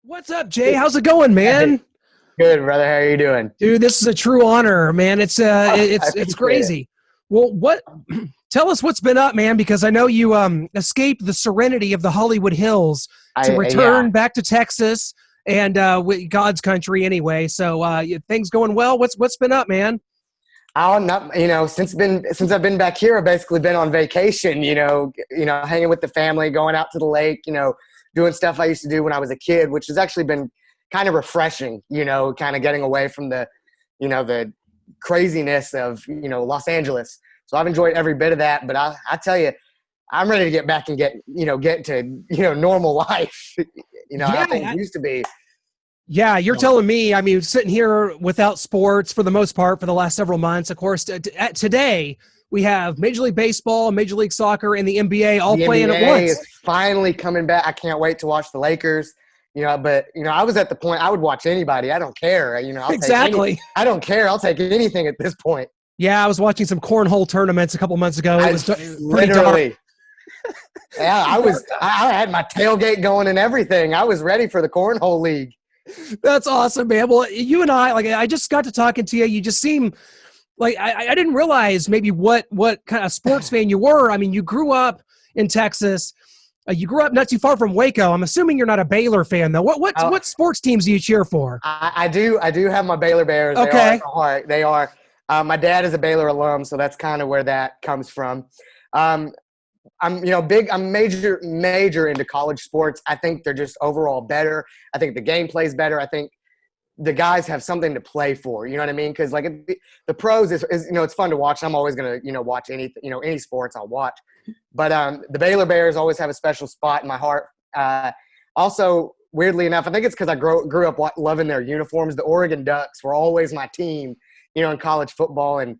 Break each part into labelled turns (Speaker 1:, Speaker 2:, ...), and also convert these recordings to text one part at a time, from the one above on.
Speaker 1: What's up, Jay? How's it going, man?
Speaker 2: Good, brother. How are you doing?
Speaker 1: Dude, this is a true honor, man. It's
Speaker 2: I
Speaker 1: it's
Speaker 2: appreciate it.
Speaker 1: crazy. Well, what? Tell us what's been up, man, because I know you escaped the serenity of the Hollywood Hills to
Speaker 2: Yeah.
Speaker 1: return back to Texas and with God's country anyway. So things going well. What's been up, man?
Speaker 2: I'll not, since I've been back here, I've basically been on vacation. Hanging with the family, going out to the lake. Doing stuff I used to do when I was a kid, which has actually been kind of refreshing. Kind of getting away from the craziness of Los Angeles. So I've enjoyed every bit of that. But I tell you, I'm ready to get back and get to normal life. How things
Speaker 1: Yeah,
Speaker 2: used to be.
Speaker 1: yeah, you're telling me. I mean, sitting here without sports for the most part for the last several months. Of course, today we have Major League Baseball, Major League Soccer, and the NBA all
Speaker 2: The
Speaker 1: playing at
Speaker 2: NBA
Speaker 1: once.
Speaker 2: is finally coming back. I can't wait to watch the Lakers. But I was at the point I would watch anybody. I don't care. I'll
Speaker 1: Exactly.
Speaker 2: I don't care. I'll take anything at this point.
Speaker 1: Yeah, I was watching some cornhole tournaments a couple months ago. It was pretty dark.
Speaker 2: Literally. Yeah, I had my tailgate going and everything. I was ready for the cornhole league.
Speaker 1: That's awesome, man. Well, you and I just got to talking to you. You just seem like I didn't realize maybe what kind of sports fan you were. I mean, you grew up in Texas. You grew up not too far from Waco. I'm assuming you're not a Baylor fan, though. What sports teams do you cheer for?
Speaker 2: I do have my Baylor Bears. They are
Speaker 1: Okay.
Speaker 2: at my heart. They are. My dad is a Baylor alum, so that's kind of where that comes from. I'm major into college sports. I think they're just overall better. I think the game plays better. I think the guys have something to play for. You know what I mean? Because the pros is it's fun to watch. I'm always gonna watch any sports I'll watch. But the Baylor Bears always have a special spot in my heart. Also, weirdly enough, I think it's because I grew up loving their uniforms. The Oregon Ducks were always my team, in college football. And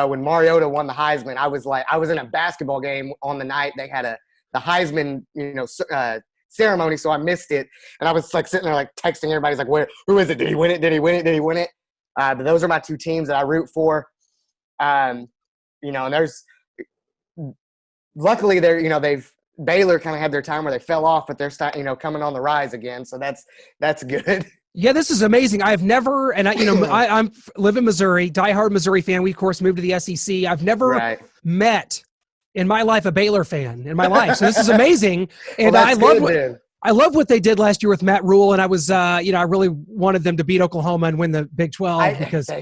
Speaker 2: when Mariota won the Heisman, I was in a basketball game on the night they had the Heisman, ceremony, so I missed it. And I was sitting there texting everybody, who is it? Did he win it? Did he win it? Did he win it? But those are my two teams that I root for. And there's luckily Baylor kind of had their time where they fell off, but they're coming on the rise again. So that's good.
Speaker 1: Yeah, this is amazing. I've never, and I live in Missouri, diehard Missouri fan. We of course moved to the SEC. I've never met in my life a Baylor fan in my life. So this is amazing, and
Speaker 2: Well,
Speaker 1: I love what they did last year with Matt Rule. And I was, I really wanted them to beat Oklahoma and win the Big 12 because I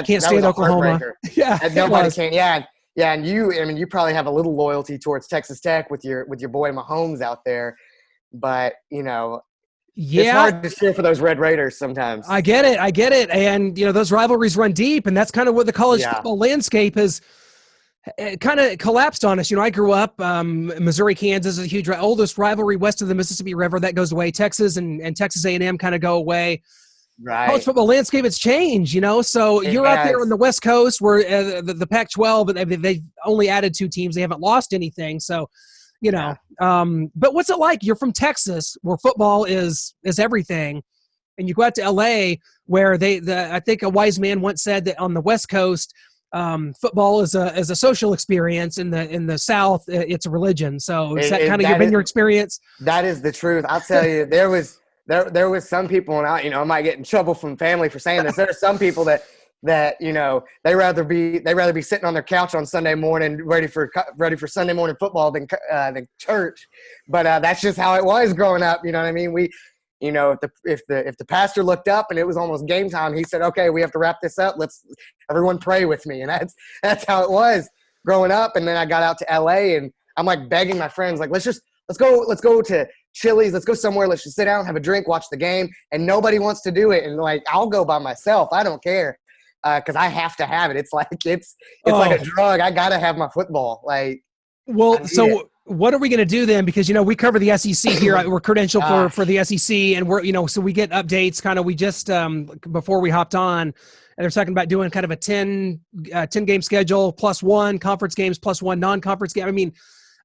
Speaker 1: can't stand Oklahoma. Yeah,
Speaker 2: nobody can. Yeah. Yeah, and you probably have a little loyalty towards Texas Tech with your boy Mahomes out there, but it's hard to cheer for those Red Raiders sometimes.
Speaker 1: I get it, and those rivalries run deep, and that's kind of what the college football landscape has kind of collapsed on us. I grew up Missouri, Kansas is a huge oldest rivalry west of the Mississippi River that goes away. Texas and Texas A&M kind of go away.
Speaker 2: Right.
Speaker 1: College football landscape has changed, so you're out there on the West Coast where the Pac-12, but they've only added 2 teams. They haven't lost anything. So, but what's it like? You're from Texas where football is everything. And you go out to LA where I think a wise man once said that on the West Coast, football is a social experience. In the South, it's a religion. So is that kind of been your experience?
Speaker 2: That is the truth. I'll tell you, there was some people, and I might get in trouble from family for saying this. There are some people that they rather be sitting on their couch on Sunday morning ready for Sunday morning football than church. But that's just how it was growing up. You know what I mean? We, if the pastor looked up and it was almost game time, he said, "Okay, we have to wrap this up. Let's everyone pray with me." And that's how it was growing up. And then I got out to LA and I'm begging my friends, let's go to Chili's, let's go somewhere, let's just sit down, have a drink, watch the game, and nobody wants to do it. And I'll go by myself. I don't care because I have to have it. It's like a drug. I gotta have my football.
Speaker 1: So what are we gonna do then? Because we cover the SEC here. We're credentialed for the SEC, and we're so we get updates. Kind of we just before we hopped on, and they're talking about doing kind of a 10 game schedule plus 1 conference games plus 1 non-conference game. I mean,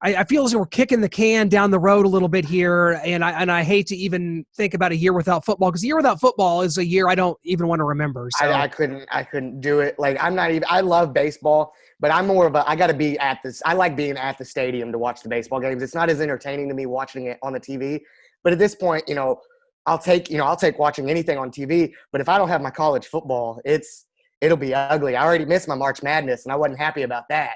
Speaker 1: I feel as though we're kicking the can down the road a little bit here, and I hate to even think about a year without football because a year without football is a year I don't even want to remember. So.
Speaker 2: I couldn't do it. I'm not even. I love baseball, but I'm more of I got to be at this. I like being at the stadium to watch the baseball games. It's not as entertaining to me watching it on the TV. But at this point, I'll take watching anything on TV, but if I don't have my college football, it'll be ugly. I already missed my March Madness, and I wasn't happy about that,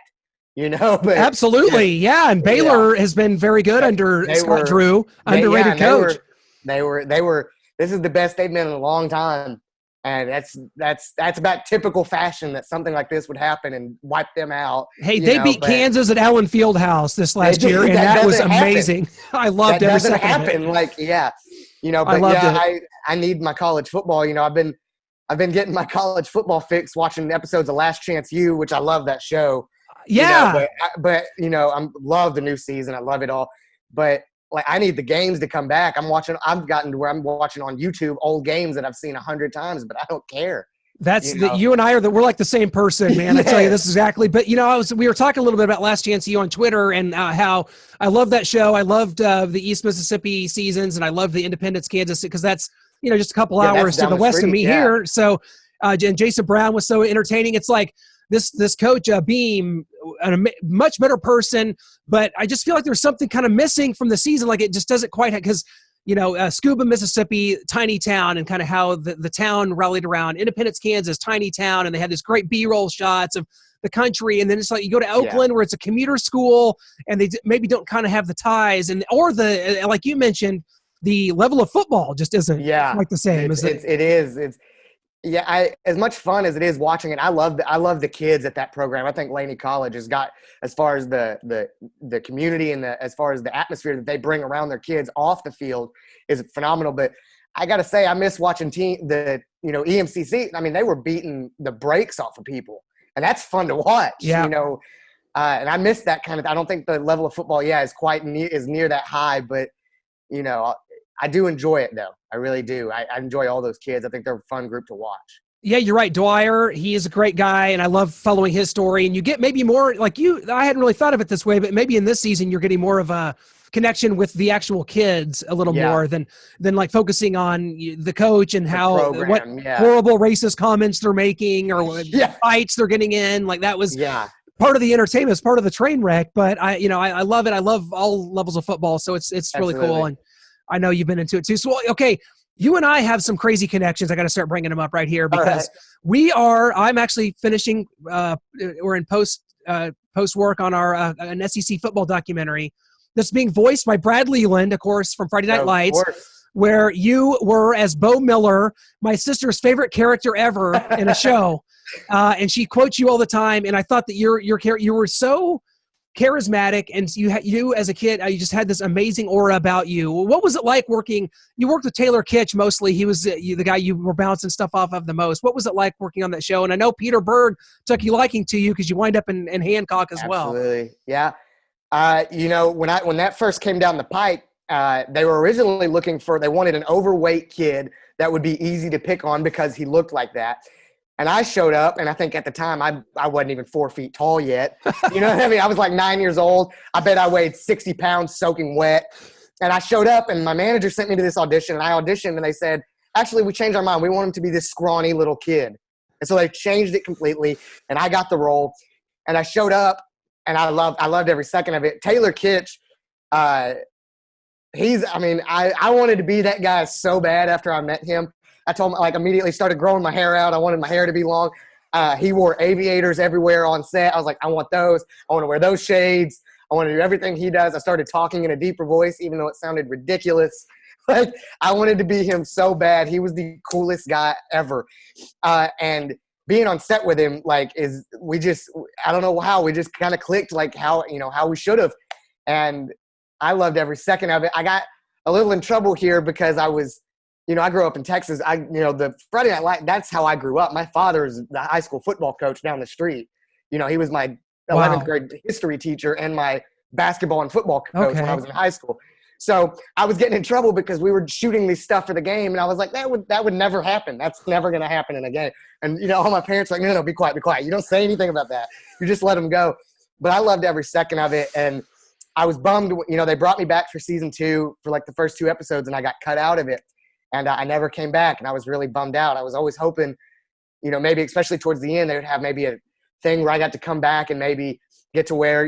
Speaker 2: but
Speaker 1: Absolutely. Yeah. And Baylor has been very good under Scott Drew, underrated coach.
Speaker 2: They were, this is the best they've been in a long time. And that's about typical fashion that something like this would happen and wipe them out.
Speaker 1: Hey, they beat Kansas at Allen Fieldhouse this last year, and that was amazing. I loved every second of it.
Speaker 2: That doesn't happen. I need my college football. I've been getting my college football fix watching episodes of Last Chance U, which I love that show.
Speaker 1: Yeah.
Speaker 2: But I love the new season. I love it all. But like, I need the games to come back. I've gotten to where I'm watching on YouTube old games that I've seen 100 times, but I don't care.
Speaker 1: You and I we're like the same person, man. I tell you this exactly. But we were talking a little bit about Last Chance U on Twitter and how I love that show. I loved the East Mississippi seasons, and I loved the Independence, Kansas, because that's just a couple hours to the west of me here. So, and Jason Brown was so entertaining. It's like this coach Beam, a much better person, but I just feel like there's something kind of missing from the season. Like it just doesn't quite because. Scuba, Mississippi, tiny town, and kind of how the town rallied around. Independence, Kansas, tiny town, and they had this great B-roll shots of the country. And then it's like you go to Oakland where it's a commuter school, and they maybe don't kind of have the ties, or like you mentioned, the level of football just isn't quite the same.
Speaker 2: It is. As much fun as it is watching it, I love the kids at that program. I think Laney College has got, as far as the community and as far as the atmosphere that they bring around their kids off the field is phenomenal. But I got to say, I miss watching EMCC. I mean, they were beating the brakes off of people, and that's fun to watch.
Speaker 1: Yeah.
Speaker 2: And I miss that kind of. I don't think the level of football, is quite near that high, but I do enjoy it, though. I really do. I enjoy all those kids. I think they're a fun group to watch.
Speaker 1: Yeah, you're right. Dwyer, he is a great guy, and I love following his story. And you get maybe more, like I hadn't really thought of it this way, but maybe in this season you're getting more of a connection with the actual kids a little more than like focusing on the coach and what horrible racist comments they're making or what fights they're getting in. Like that was part of the entertainment, it's part of the train wreck. But I love it. I love all levels of football, so it's really cool. And I know you've been into it too. So, okay, you and I have some crazy connections. I got to start bringing them up right here because I'm actually finishing, we're in post work on our an SEC football documentary that's being voiced by Brad Leland, of course, from Friday Night Lights, where you were as Bo Miller, my sister's favorite character ever in a show. And she quotes you all the time. And I thought that you were so charismatic, and you as a kid, you just had this amazing aura about you. What was it like working? You worked with Taylor Kitsch mostly. He was the guy you were bouncing stuff off of the most. What was it like working on that show? And I know Peter Berg took you liking to you because you wind up in Hancock as well.
Speaker 2: Absolutely, yeah. When that first came down the pipe, they were originally they wanted an overweight kid that would be easy to pick on because he looked like that. And I showed up, and I think at the time I wasn't even 4 feet tall yet. You know what I mean? I was like 9 years old. I bet I weighed 60 pounds soaking wet. And I showed up, and my manager sent me to this audition, and I auditioned, and they said, actually, we changed our mind. We want him to be this scrawny little kid. And so they changed it completely, and I got the role. And I showed up, and I loved every second of it. Taylor Kitsch, I wanted to be that guy so bad after I met him. I told him, immediately started growing my hair out. I wanted my hair to be long. He wore aviators everywhere on set. I was like, I want those. I want to wear those shades. I want to do everything he does. I started talking in a deeper voice, even though it sounded ridiculous. I wanted to be him so bad. He was the coolest guy ever. And being on set with him, I don't know how, we just kind of clicked, how we should have. And I loved every second of it. I got a little in trouble here because I was, I grew up in Texas. The Friday Night Light, that's how I grew up. My father is the high school football coach down the street. He was my 11th grade history teacher and my basketball and football coach when I was in high school. So I was getting in trouble because we were shooting this stuff for the game. And I was like, that would never happen. That's never going to happen in a game. And, all my parents were like, no, be quiet, be quiet. You don't say anything about that. You just let them go. But I loved every second of it. And I was bummed, they brought me back for season 2 for the first 2 episodes, and I got cut out of it. And I never came back, and I was really bummed out. I was always hoping, maybe especially towards the end, they would have maybe a thing where I got to come back and maybe get to wear,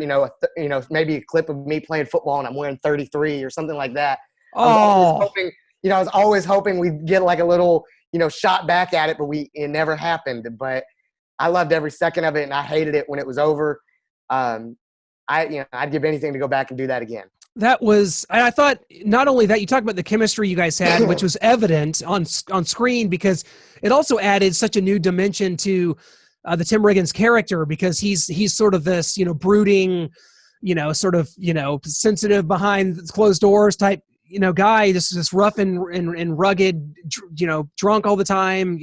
Speaker 2: maybe a clip of me playing football and I'm wearing 33 or something like that. I was always hoping, I was always hoping we'd get like a little, shot back at it, but it never happened. But I loved every second of it, and I hated it when it was over. I'd give anything to go back and do that again.
Speaker 1: That was, and I thought not only that, you talked about the chemistry you guys had, which was evident on screen, because it also added such a new dimension to the Tim Riggins character, because he's sort of this, brooding, sort of, sensitive behind closed doors type, guy, this rough and rugged, drunk all the time.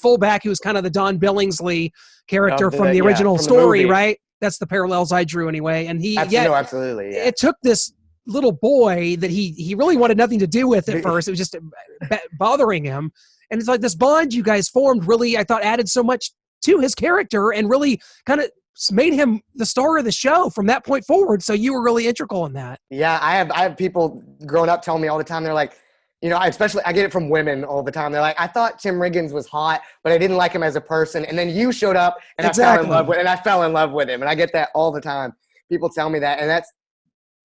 Speaker 1: Fullback, he was kind of the Don Billingsley character from the original story, right? That's the parallels I drew anyway. And
Speaker 2: absolutely. Yeah.
Speaker 1: It took this little boy that he really wanted nothing to do with at first. It was just bothering him. And it's like this bond you guys formed really, I thought, added so much to his character and really kind of made him the star of the show from that point forward. So you were really integral in that.
Speaker 2: Yeah, I have people growing up telling me all the time, they're like, I get it from women all the time. They're like, I thought Tim Riggins was hot, but I didn't like him as a person. And then you showed up and I fell in love with him. And I get that all the time. People tell me that. And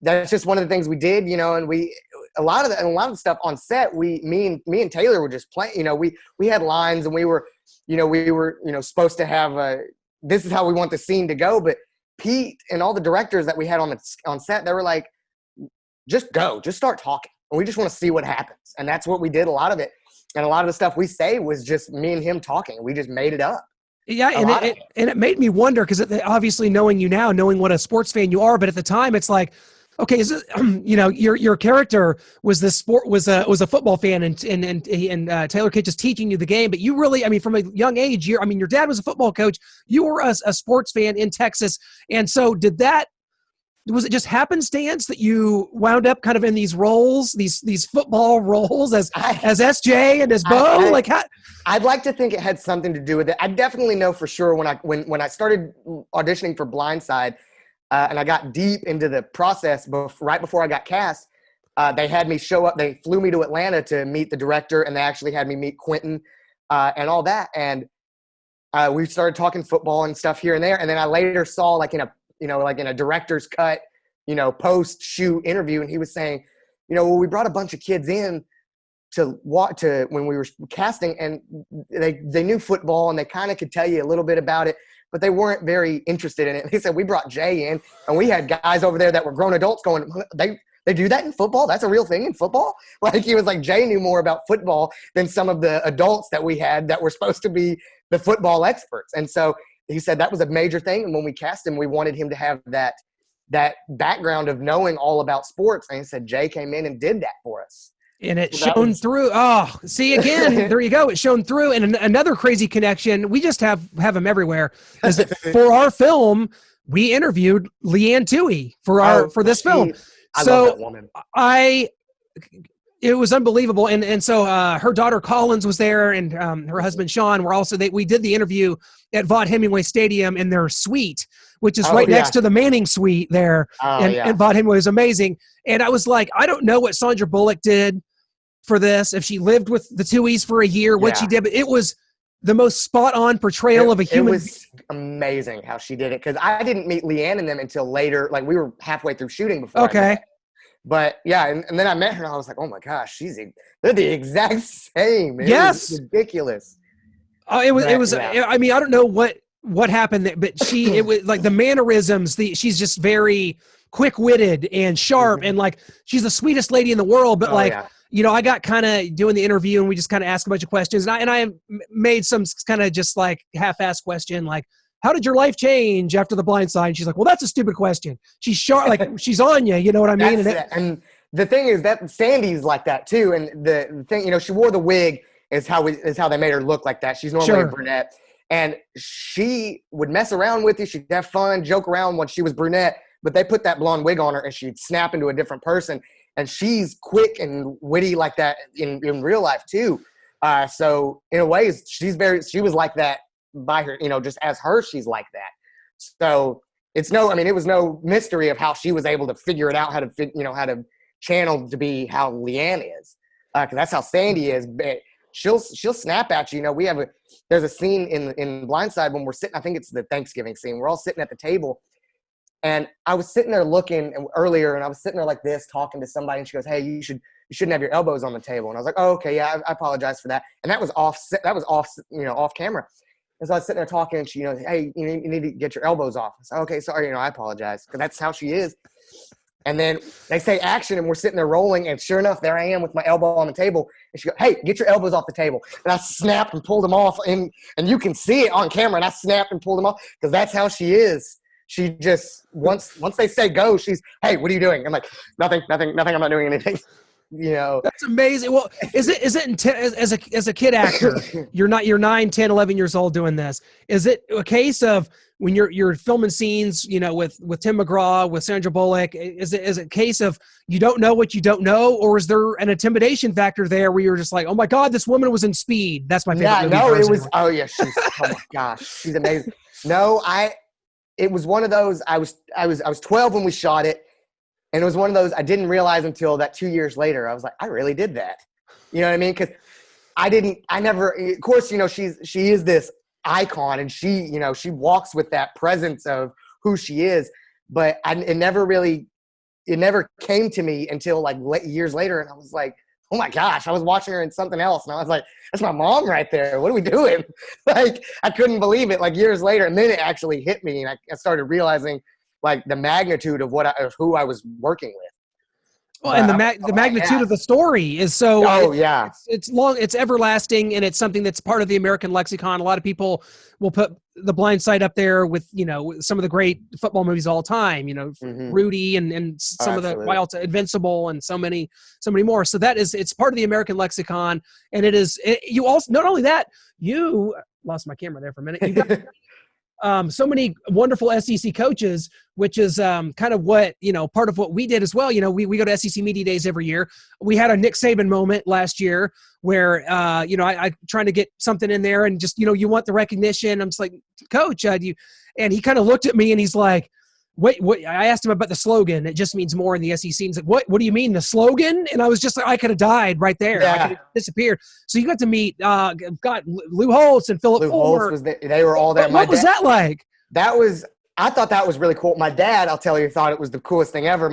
Speaker 2: that's just one of the things we did, and a lot of the stuff on set, me and Taylor were just playing, we had lines, and we were supposed to have this is how we want the scene to go. But Pete and all the directors that we had on set, they were like, just start talking. And we just want to see what happens. And that's what we did, a lot of it. And a lot of the stuff we say was just me and him talking. We just made it up.
Speaker 1: Yeah, and it made me wonder, because obviously knowing you now, knowing what a sports fan you are, but at the time it's like, okay, is it, your character was a football fan, and Taylor Kitsch is teaching you the game, but you really, from a young age, your dad was a football coach, you were a sports fan in Texas, and so was it just happenstance that you wound up kind of in these roles, these football roles as SJ and as Bo?
Speaker 2: I'd like to think it had something to do with it. I definitely know for sure when I started auditioning for Blindside, and I got deep into the process right before I got cast, they had me show up. They flew me to Atlanta to meet the director, and they actually had me meet Quentin and all that. And we started talking football and stuff here and there. And then I later saw like in a director's cut, post-shoot interview, and he was saying, we brought a bunch of kids in to when we were casting, and they knew football, and they kind of could tell you a little bit about it, but they weren't very interested in it. He said, we brought Jae in, and we had guys over there that were grown adults going, they do that in football? That's a real thing in football? Like, he was like, Jae knew more about football than some of the adults that we had that were supposed to be the football experts. And so he said that was a major thing. And when we cast him, we wanted him to have that background of knowing all about sports. And he said, Jae came in and did that for us.
Speaker 1: And it shone through. Oh, see, again, there you go. It shone through. And another crazy connection, we just have them everywhere, is that for our film, we interviewed Leanne Toohey for this film.
Speaker 2: I love that woman.
Speaker 1: It was unbelievable. And so her daughter Collins was there, and her husband Sean were also, we did the interview at Vaught Hemingway Stadium in their suite, which is next to the Manning suite there. And Vaught Hemingway was amazing. And I was like, I don't know what Sandra Bullock did for this, if she lived with the Tooheys for a year, what she did, but it was the most spot-on portrayal of a human. It
Speaker 2: was amazing how she did it, because I didn't meet Leanne and them until later. Like, we were halfway through shooting before.
Speaker 1: Okay.
Speaker 2: But yeah, and then I met her, and I was like, oh my gosh, they're the exact same.
Speaker 1: Yes.
Speaker 2: It was ridiculous.
Speaker 1: It was. Yeah. I don't know what happened there, but it was like the mannerisms. she's just very quick-witted and sharp, and like, she's the sweetest lady in the world. But I got kind of doing the interview, and we just kind of asked a bunch of questions, and I made some kind of just like half-assed question, like, how did your life change after the Blindside? And she's like, well, that's a stupid question. She's sharp, like, she's on you know what I mean?
Speaker 2: And the thing is that Sandy's like that too. And the thing, she wore the wig is how they made her look like that. She's normally a brunette, and she would mess around with you. She'd have fun, joke around when she was brunette, but they put that blonde wig on her, and she'd snap into a different person. And she's quick and witty like that in real life too. So in a way, she was like that by her, just as her, she's like that. So it was no mystery of how she was able to figure it out, how to channel to be how Leanne is. Cause that's how Sandy is. But she'll snap at you. There's a scene in Blindside when we're sitting, I think it's the Thanksgiving scene. We're all sitting at the table, and I was sitting there looking earlier, and I was sitting there like this, talking to somebody, and she goes, hey, you should you shouldn't have your elbows on the table. And I was like, oh, okay, yeah, I apologize for that. And that was off off camera. And so I was sitting there talking, and she, hey, you need to get your elbows off. I said, okay, sorry, I apologize, because that's how she is. And then they say action, and we're sitting there rolling, and sure enough, there I am with my elbow on the table. And she goes, hey, get your elbows off the table. And I snapped and pulled them off, and you can see it on camera, and I snapped and pulled them off, because that's how she is. She just, once they say go, she's, hey, what are you doing? I'm like, nothing, I'm not doing anything.
Speaker 1: That's amazing. Well, is it as a kid actor, you're 9, 10, 11 years old doing this. Is it a case of when you're filming scenes, with Tim McGraw, with Sandra Bullock, is it a case of you don't know what you don't know, or is there an intimidation factor there where you're just like, oh my God, this woman was in Speed? That's my favorite movie.
Speaker 2: No, it was, oh yeah, oh my gosh, she's amazing. No, it was one of those, I was 12 when we shot it. And it was one of those I didn't realize until that 2 years later. I was like, I really did that. You know what I mean? Because of course, she is this icon, and she walks with that presence of who she is. But it never came to me until like years later. And I was like, oh my gosh, I was watching her in something else. And I was like, that's my mom right there. What are we doing? Like, I couldn't believe it, like years later. And then it actually hit me, and I started realizing like the magnitude of who I was working with.
Speaker 1: Well, and the magnitude of the story is so.
Speaker 2: Oh yeah,
Speaker 1: it's long, it's everlasting, and it's something that's part of the American lexicon. A lot of people will put The Blindside up there with some of the great football movies of all time. Rudy and some of the Wild, Invincible, and so many more. So it's part of the American lexicon, and it is. You also, not only that, you lost my camera there for a minute. You got so many wonderful SEC coaches, which is kind of what, part of what we did as well. We go to SEC Media Days every year. We had a Nick Saban moment last year where, I trying to get something in there, and just, you want the recognition. I'm just like, Coach, and he kind of looked at me and he's like, wait, what? I asked him about the slogan. It just means more in the SEC. He's like, what do you mean, the slogan? And I was just like, I could have died right there.
Speaker 2: Yeah.
Speaker 1: I could have disappeared. So you got to meet, Lou Holtz and Philip Fuller.
Speaker 2: They were all there.
Speaker 1: What was that like?
Speaker 2: I thought that was really cool. My dad, I'll tell you, thought it was the coolest thing ever.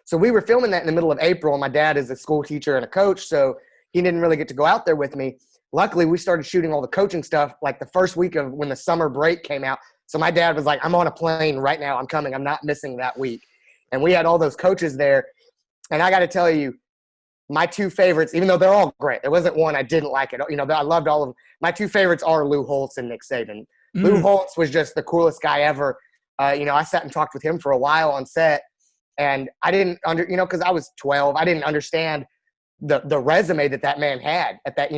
Speaker 2: So we were filming that in the middle of April, and my dad is a school teacher and a coach, so he didn't really get to go out there with me. Luckily, we started shooting all the coaching stuff like the first week of when the summer break came out. So my dad was like, I'm on a plane right now. I'm coming. I'm not missing that week. And we had all those coaches there. And I got to tell you, my two favorites, even though they're all great, there wasn't one I didn't like it. I loved all of them. My two favorites are Lou Holtz and Nick Saban. Lou Holtz was just the coolest guy ever. I sat and talked with him for a while on set. And I didn't because I was 12, I didn't understand the resume that man had at that,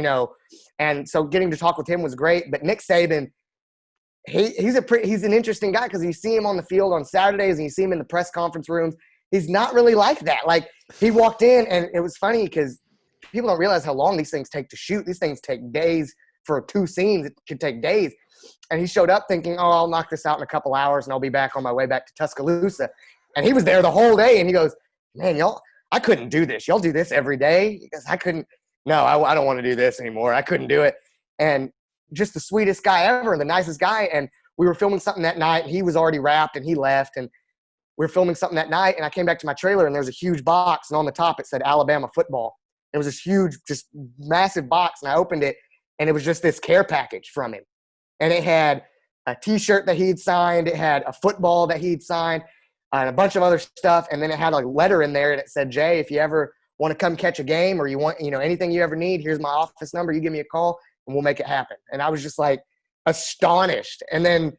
Speaker 2: And so getting to talk with him was great. But Nick Saban, he's an interesting guy, because you see him on the field on Saturdays and you see him in the press conference rooms. He's not really like that. Like, he walked in, and it was funny because people don't realize how long these things take to shoot. These things take days for 2 scenes. It could take days. And he showed up thinking, oh, I'll knock this out in a couple hours and I'll be back on my way back to Tuscaloosa. And he was there the whole day, and he goes, man, I couldn't do this. Y'all do this every day? He goes, I don't want to do this anymore. I couldn't do it. And just the sweetest guy ever, the nicest guy. And we were filming something that night, and he was already wrapped, and he left. And we were filming something that night, and I came back to my trailer, and there was a huge box, and on the top it said Alabama football. It was this huge, just massive box, and I opened it, and it was just this care package from him. And it had a T-shirt that he'd signed. It had a football that he'd signed, and a bunch of other stuff. And then it had a letter in there, and it said, Jay, if you ever want to come catch a game, or you want, anything you ever need, here's my office number. You give me a call, and we'll make it happen. And I was just like astonished. And then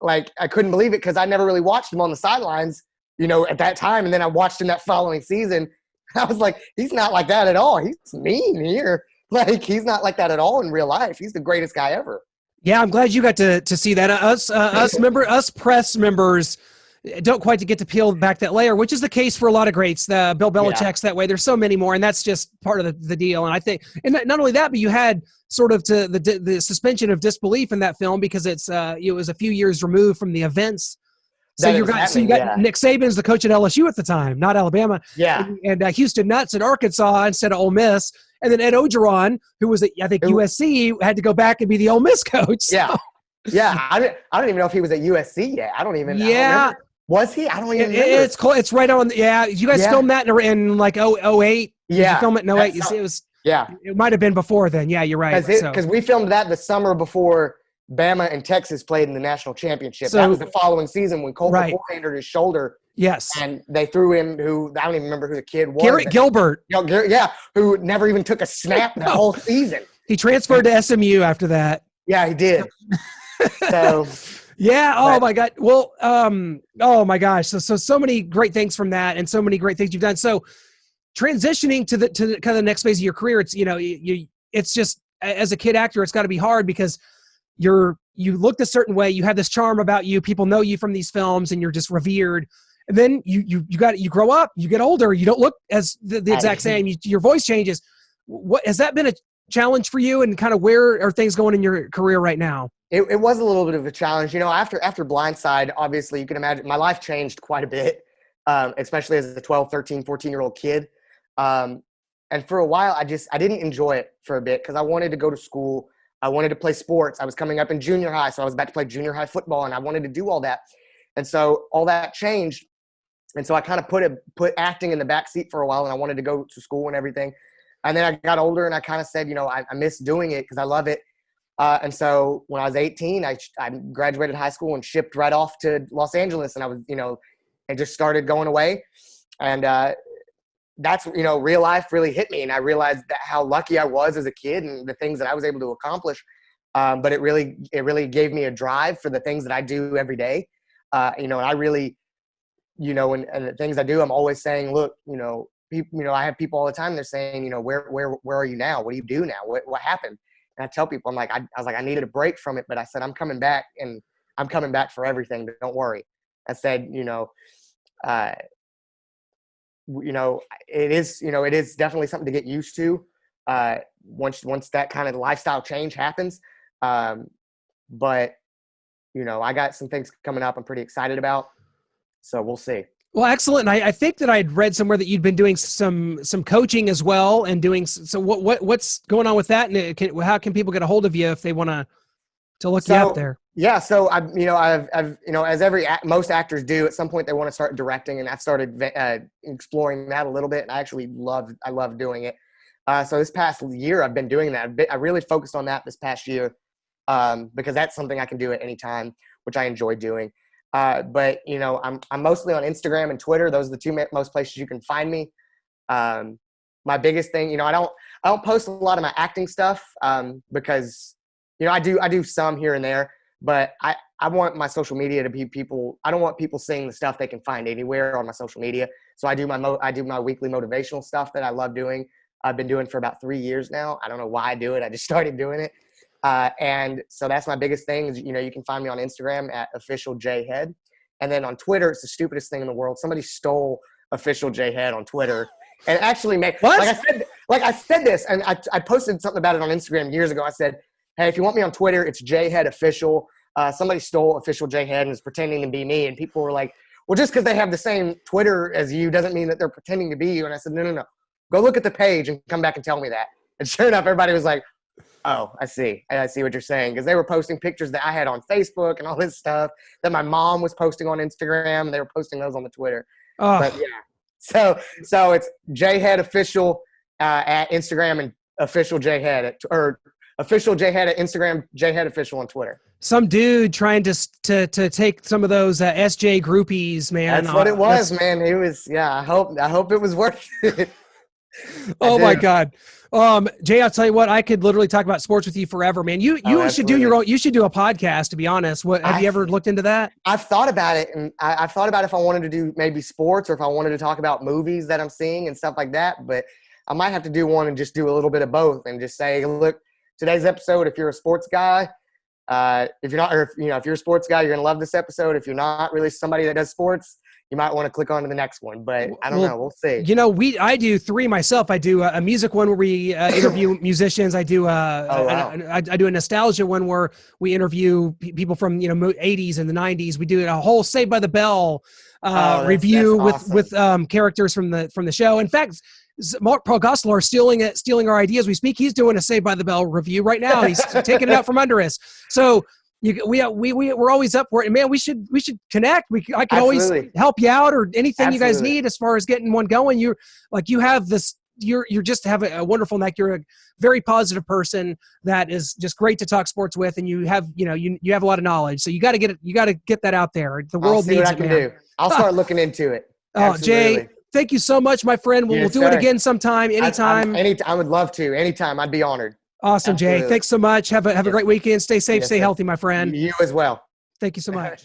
Speaker 2: like, I couldn't believe it, because I never really watched him on the sidelines, at that time. And then I watched him that following season. I was like, he's not like that at all. He's mean here. Like, he's not like that at all in real life. He's the greatest guy ever. Yeah,
Speaker 1: I'm glad you got to see that. Us press members don't quite get to peel back that layer, which is the case for a lot of greats. Bill Belichick's that way. There's so many more, and that's just part of the deal. And I think, and not only that, but you had sort of the suspension of disbelief in that film, because it was a few years removed from the events. So you got Nick Saban's the coach at LSU at the time, not Alabama.
Speaker 2: Yeah.
Speaker 1: And Houston Nutt's at Arkansas instead of Ole Miss. And then Ed Ogeron, who was at, I think, USC, had to go back and be the Ole Miss coach. So.
Speaker 2: Yeah. Yeah. I don't even know if he was at USC yet. I don't even
Speaker 1: know.
Speaker 2: Was he? I don't even remember.
Speaker 1: It's right on. Yeah. You guys filmed that in like 08. Did you
Speaker 2: Yeah.
Speaker 1: film it? No, wait, you see,
Speaker 2: Yeah.
Speaker 1: it might have been before then. Yeah, you're right.
Speaker 2: Because we filmed that the summer before Bama and Texas played in the national championship. That was the following season when Colt McCoy injured his shoulder.
Speaker 1: Yes.
Speaker 2: And they threw in who I don't even remember who the kid was.
Speaker 1: Garrett Gilbert.
Speaker 2: Yeah, who never even took a snap that whole season.
Speaker 1: He transferred to SMU after that.
Speaker 2: Yeah, he did. So
Speaker 1: yeah. Oh my God. Well, oh my gosh. So many great things from that, and so many great things you've done. So transitioning to the kind of the next phase of your career, it's, you know, it's just, as a kid actor, it's got to be hard because you looked a certain way. You have this charm about you. People know you from these films, and you're just revered. And then you grow up, you get older, you don't look as the exact same. Your voice changes. What has that been a challenge for you, and kind of where are things going in your career right now?
Speaker 2: It was a little bit of a challenge. You know, after Blindside, obviously you can imagine my life changed quite a bit, especially as a 12, 13, 14-year-old kid. And for a while, I didn't enjoy it for a bit because I wanted to go to school. I wanted to play sports. I was coming up in junior high, so I was about to play junior high football, and I wanted to do all that. And so all that changed. And so I kind of put acting in the back seat for a while, and I wanted to go to school and everything. And then I got older, and I kind of said, you know, I miss doing it because I love it. And so when I was 18, I graduated high school and shipped right off to Los Angeles, and I was, you know, and just started going away. And that's, you know, real life really hit me, and I realized that how lucky I was as a kid and the things that I was able to accomplish. But it really gave me a drive for the things that I do every day. You know, and I really, you know, and the things I do, I'm always saying, look, you know, I have people all the time. They're saying, you know, where are you now? What do you do now? What happened? And I tell people, I'm like, I was like, I needed a break from it, but I said, I'm coming back, and I'm coming back for everything. Don't worry. I said, you know, it is definitely something to get used to. Once that kind of lifestyle change happens. But you know, I got some things coming up I'm pretty excited about. So we'll see.
Speaker 1: Well, excellent. And I think that I'd read somewhere that you'd been doing some coaching as well, and doing so. What's going on with that? And how can people get a hold of you if they want to look you up there?
Speaker 2: Yeah. So I've as most actors do, at some point they want to start directing, and I've started exploring that a little bit. And I actually love doing it. So this past year I've been doing that. I really focused on that this past year because that's something I can do at any time, which I enjoy doing. But you know, I'm mostly on Instagram and Twitter. Those are the two most places you can find me. My biggest thing, you know, I don't post a lot of my acting stuff because, you know, I do some here and there, but I want my social media to be people. I don't want people seeing the stuff they can find anywhere on my social media. So I do my weekly motivational stuff that I love doing. I've been doing for about 3 years now. I don't know why I do it. I just started doing it. And so that's my biggest thing is, you know, you can find me on Instagram at official Jae Head. And then on Twitter, it's the stupidest thing in the world. Somebody stole official Jae Head on Twitter and actually made, like I said this, and I posted something about it on Instagram years ago. I said, hey, if you want me on Twitter, it's Jae Head official. Somebody stole official Jae Head and is pretending to be me. And people were like, well, just because they have the same Twitter as you doesn't mean that they're pretending to be you. And I said, no. Go look at the page and come back and tell me that. And sure enough, everybody was like, oh, I see what you're saying. Because they were posting pictures that I had on Facebook and all this stuff that my mom was posting on Instagram, and they were posting those on the Twitter.
Speaker 1: Oh.
Speaker 2: But yeah, so it's Jae Head official at Instagram and official Jae Head or official Jae Head at Instagram, Jae Head official on Twitter.
Speaker 1: Some dude trying to take some of those SJ groupies, man.
Speaker 2: That's what it was, man. It was, yeah. I hope it was worth it.
Speaker 1: Oh my God. Jay, I'll tell you what, I could literally talk about sports with you forever, man. You should do your own, you should do a podcast, to be honest. Have you ever looked into that?
Speaker 2: I've thought about it, and I've thought about if I wanted to do maybe sports or if I wanted to talk about movies that I'm seeing and stuff like that. But I might have to do one and just do a little bit of both and just say, look, today's episode, if you're a sports guy, if you're not, or if you're a sports guy, you're going to love this episode. If you're not really somebody that does sports, you might want to click on to the next one, but I don't know. We'll see.
Speaker 1: You know, I do 3 myself. I do a music one where we interview musicians. I do I do a nostalgia one where we interview people from 80s and the 90s. We do a whole Saved by the Bell review that's awesome. with characters from the show. In fact, Mark Paul Gosselaar stealing our ideas. We speak. He's doing a Saved by the Bell review right now. He's taking it out from under us. So. We're always up for it, and man, we should connect. I can always help you out or anything you guys need as far as getting one going. You have this you're just have a wonderful neck. You're a very positive person that is just great to talk sports with, and you have you have a lot of knowledge. So you got to get that out there. The world needs it, man. Do.
Speaker 2: I'll start looking into it.
Speaker 1: Oh, Jay, thank you so much, my friend. We'll do it again sometime, anytime.
Speaker 2: I would love to. Anytime, I'd be honored.
Speaker 1: Awesome, Absolutely. Jay. Thanks so much. Have a great weekend. Stay safe, stay healthy, my friend.
Speaker 2: You as well.
Speaker 1: Thank you so much.